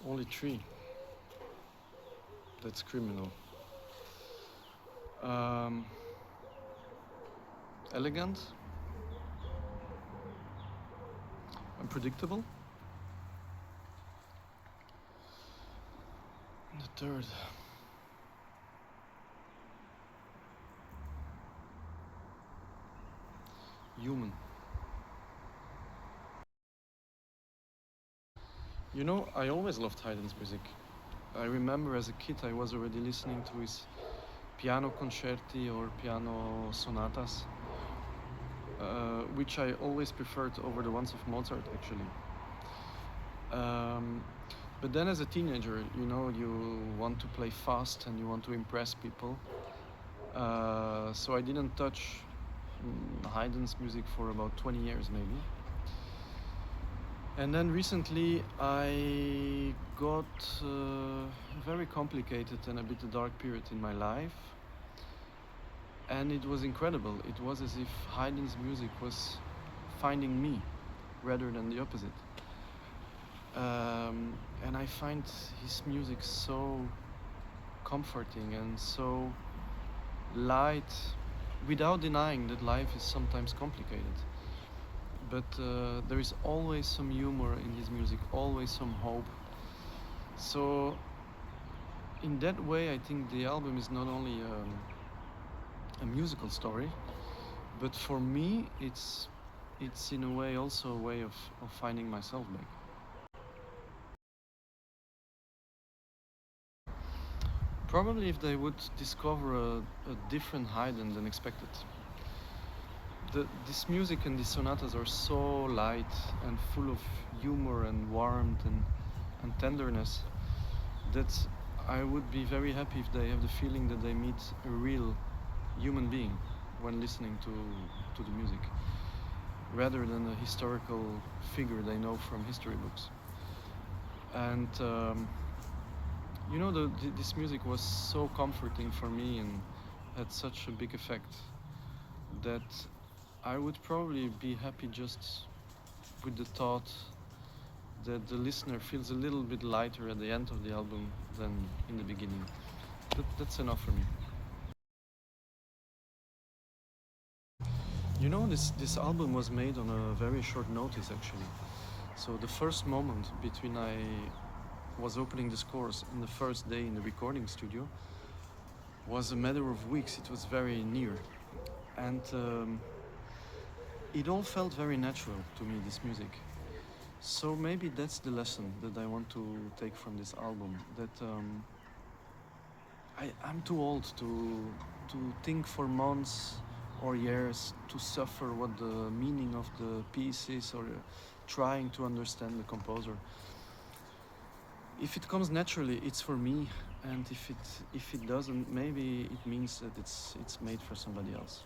Only 3. That's criminal. Elegant. Unpredictable. And the third. Human. You know, I always loved Haydn's music. I remember as a kid I was already listening to his piano concerti or piano sonatas, which I always preferred over the ones of Mozart actually. But then as a teenager, you know, you want to play fast and you want to impress people. So I didn't touch Haydn's music for about 20 years maybe. And then recently I got a very complicated and a bit a dark period in my life. And it was incredible. It was as if Haydn's music was finding me rather than the opposite. And I find his music so comforting and so light, without denying that life is sometimes complicated. But there is always some humor in his music, always some hope. So in that way, I think the album is not only a musical story, but for me, it's in a way also a way of finding myself back. Probably if they would discover a different Haydn than expected. This music and these sonatas are so light and full of humor and warmth and tenderness that I would be very happy if they have the feeling that they meet a real human being when listening to the music, rather than a historical figure they know from history books. And you know, this music was so comforting for me and had such a big effect that I would probably be happy just with the thought that the listener feels a little bit lighter at the end of the album than in the beginning. That's enough for me. You know, this album was made on a very short notice actually. So the first moment between I was opening the scores and the first day in the recording studio was a matter of weeks. It was very near. And it all felt very natural to me, this music. So maybe that's the lesson that I want to take from this album, that I'm too old to think for months or years to suffer what the meaning of the piece is or trying to understand the composer. If it comes naturally, it's for me, and if it doesn't, maybe it means that it's made for somebody else.